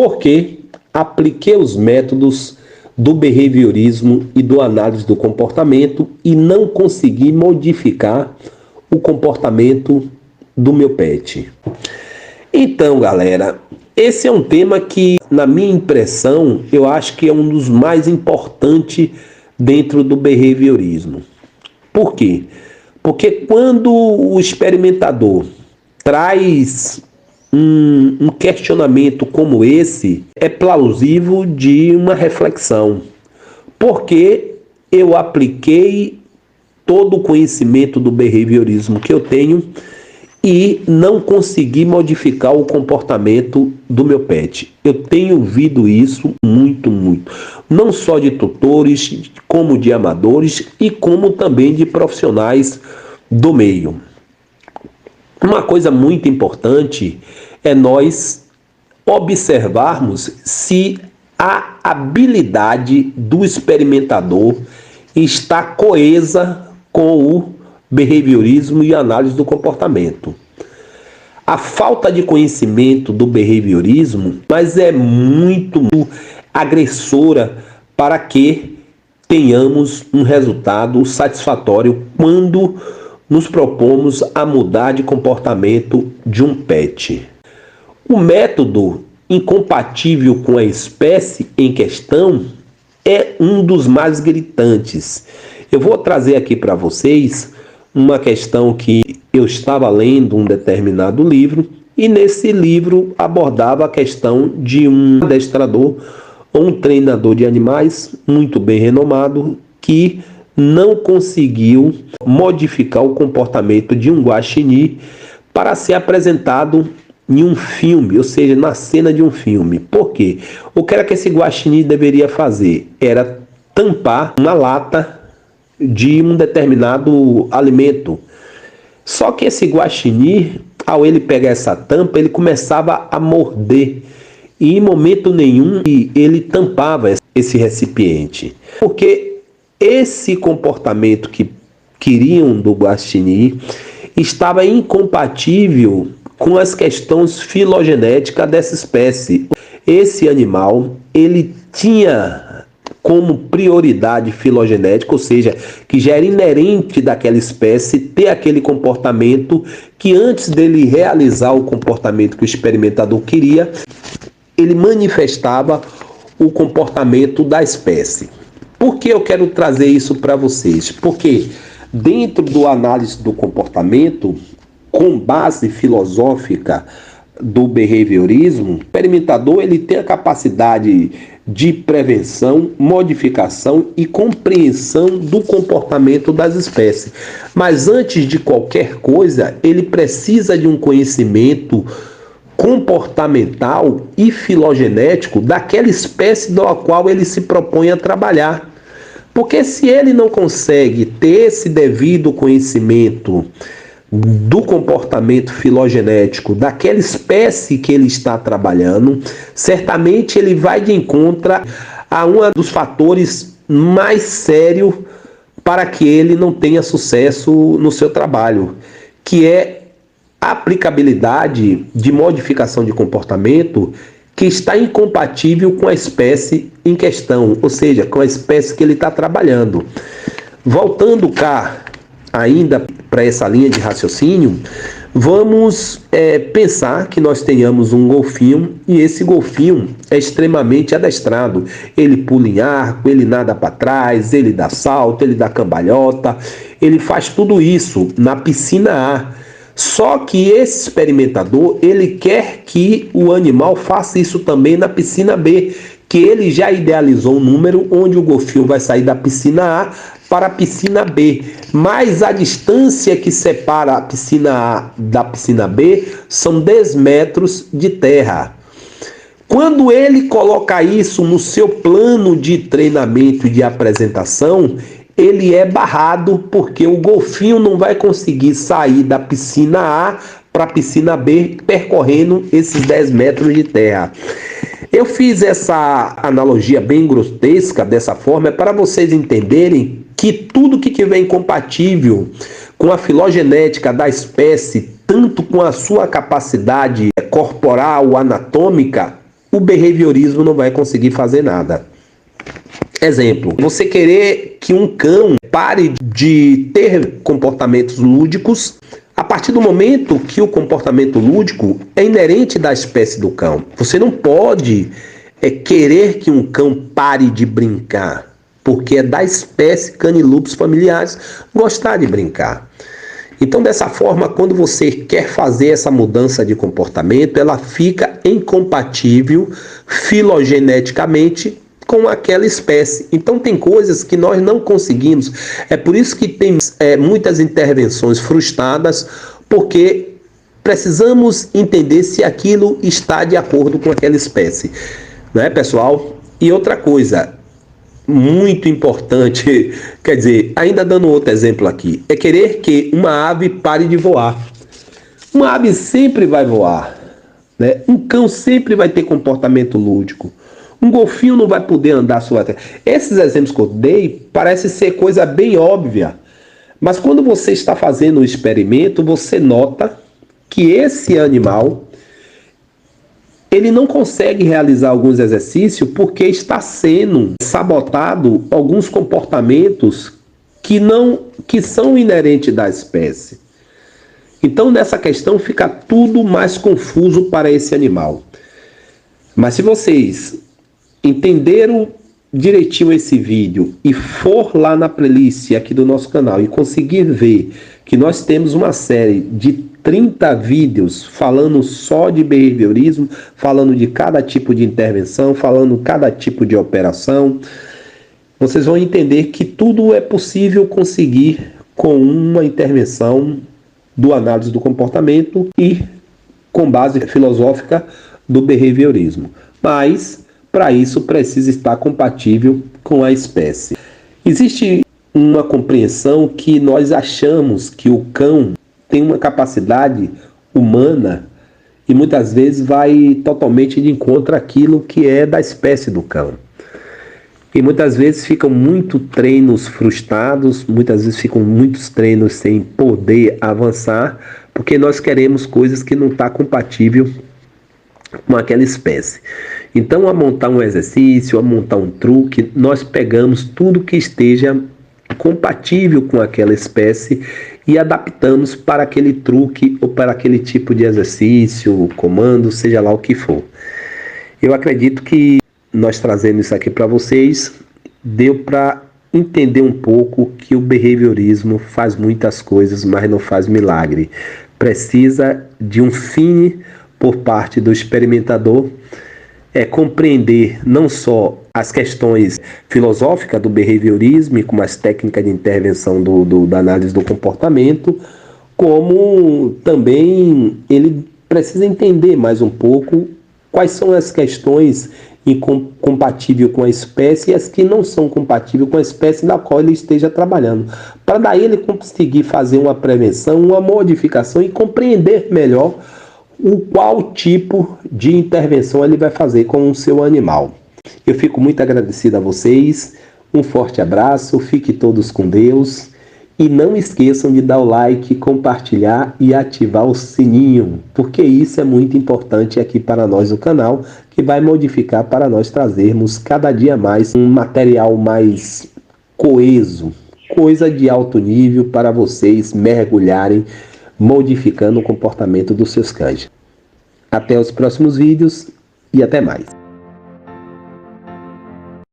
Porque apliquei os métodos do behaviorismo e do análise do comportamento e não consegui modificar o comportamento do meu pet. Então, galera, esse é um tema que, na minha impressão, eu acho que é um dos mais importantes dentro do behaviorismo. Por quê? Porque quando o experimentador traz um questionamento como esse, é plausível de uma reflexão. Porque eu apliquei todo o conhecimento do behaviorismo que eu tenho e não consegui modificar o comportamento do meu pet. Eu tenho ouvido isso muito. Não só de tutores, como de amadores e como também de profissionais do meio. Uma coisa muito importante é nós observarmos se a habilidade do experimentador está coesa com o behaviorismo e análise do comportamento. A falta de conhecimento do behaviorismo, mas é muito agressora para que tenhamos um resultado satisfatório quando nos propomos a mudar de comportamento de um pet. O método incompatível com a espécie em questão é um dos mais gritantes. Eu vou trazer aqui para vocês uma questão que eu estava lendo um determinado livro e nesse livro abordava a questão de um adestrador ou um treinador de animais muito bem renomado que não conseguiu modificar o comportamento de um guaxinim para ser apresentado em um filme, ou seja, na cena de um filme. Por quê? O que era que esse guaxinim deveria fazer? Era tampar uma lata de um determinado alimento. Só que esse guaxinim, ao ele pegar essa tampa, ele começava a morder. E em momento nenhum ele tampava esse recipiente. Porque esse comportamento que queriam do guaxinim estava incompatível com as questões filogenéticas dessa espécie. Esse animal, ele tinha como prioridade filogenética, ou seja, que já era inerente daquela espécie ter aquele comportamento que antes dele realizar o comportamento que o experimentador queria, ele manifestava o comportamento da espécie. Por que eu quero trazer isso para vocês? Porque dentro do análise do comportamento, com base filosófica do behaviorismo, o experimentador ele tem a capacidade de prevenção, modificação e compreensão do comportamento das espécies. Mas antes de qualquer coisa, ele precisa de um conhecimento comportamental e filogenético daquela espécie da qual ele se propõe a trabalhar. Porque se ele não consegue ter esse devido conhecimento do comportamento filogenético daquela espécie que ele está trabalhando, certamente ele vai de encontro a um dos fatores mais sérios para que ele não tenha sucesso no seu trabalho, que é a aplicabilidade de modificação de comportamento que está incompatível com a espécie em questão, ou seja, com a espécie que ele está trabalhando. Voltando cá ainda para essa linha de raciocínio, vamos pensar que nós tenhamos um golfinho e esse golfinho é extremamente adestrado. Ele pula em arco, ele nada para trás, ele dá salto, ele dá cambalhota, ele faz tudo isso na piscina A. Só que esse experimentador, ele quer que o animal faça isso também na piscina B, que ele já idealizou um número onde o golfinho vai sair da piscina A para a piscina B. Mas a distância que separa a piscina A da piscina B são 10 metros de terra. Quando ele coloca isso no seu plano de treinamento e de apresentação, ele é barrado porque o golfinho não vai conseguir sair da piscina A para a piscina B percorrendo esses 10 metros de terra. Eu fiz essa analogia bem grotesca dessa forma para vocês entenderem que tudo que tiver incompatível com a filogenética da espécie, tanto com a sua capacidade corporal, anatômica, o behaviorismo não vai conseguir fazer nada. Exemplo, você querer que um cão pare de ter comportamentos lúdicos a partir do momento que o comportamento lúdico é inerente da espécie do cão. Você não pode querer que um cão pare de brincar, porque é da espécie Canilupus familiares gostar de brincar. Então, dessa forma, quando você quer fazer essa mudança de comportamento, ela fica incompatível filogeneticamente com aquela espécie. Então, tem coisas que nós não conseguimos. É por isso que tem muitas intervenções frustradas, porque precisamos entender se aquilo está de acordo com aquela espécie. Não é, pessoal? E outra coisa muito importante, quer dizer, ainda dando outro exemplo aqui, é querer que uma ave pare de voar. Uma ave sempre vai voar, né? Um cão sempre vai ter comportamento lúdico. Um golfinho não vai poder andar sobre a terra. Esses exemplos que eu dei parecem ser coisa bem óbvia, mas quando você está fazendo um experimento, você nota que esse animal ele não consegue realizar alguns exercícios porque está sendo sabotado alguns comportamentos que são inerentes da espécie. Então, nessa questão, fica tudo mais confuso para esse animal. Mas se vocês entenderam direitinho esse vídeo e for lá na playlist aqui do nosso canal e conseguir ver que nós temos uma série de 30 vídeos falando só de behaviorismo, falando de cada tipo de intervenção, falando cada tipo de operação, vocês vão entender que tudo é possível conseguir com uma intervenção do análise do comportamento e com base filosófica do behaviorismo. Mas, para isso, precisa estar compatível com a espécie. Existe uma compreensão que nós achamos que o cão tem uma capacidade humana e muitas vezes vai totalmente de encontro àquilo que é da espécie do cão. E muitas vezes ficam muitos treinos frustrados, muitas vezes ficam muitos treinos sem poder avançar, porque nós queremos coisas que não estão compatíveis com aquela espécie. Então, a montar um exercício, a montar um truque, nós pegamos tudo que esteja compatível com aquela espécie e adaptamos para aquele truque ou para aquele tipo de exercício, comando, seja lá o que for. Eu acredito que nós trazendo isso aqui para vocês, deu para entender um pouco que o behaviorismo faz muitas coisas, mas não faz milagre. Precisa de um fim por parte do experimentador, compreender não só as questões filosóficas do behaviorismo e como as técnicas de intervenção da análise do comportamento, como também ele precisa entender mais um pouco quais são as questões compatíveis com a espécie e as que não são compatíveis com a espécie na qual ele esteja trabalhando, para daí ele conseguir fazer uma prevenção, uma modificação e compreender melhor qual tipo de intervenção ele vai fazer com o seu animal. Eu fico muito agradecido a vocês, um forte abraço, fiquem todos com Deus e não esqueçam de dar o like, compartilhar e ativar o sininho, porque isso é muito importante aqui para nós do canal, que vai modificar para nós trazermos cada dia mais um material mais coeso, coisa de alto nível para vocês mergulharem modificando o comportamento dos seus cães. Até os próximos vídeos e até mais.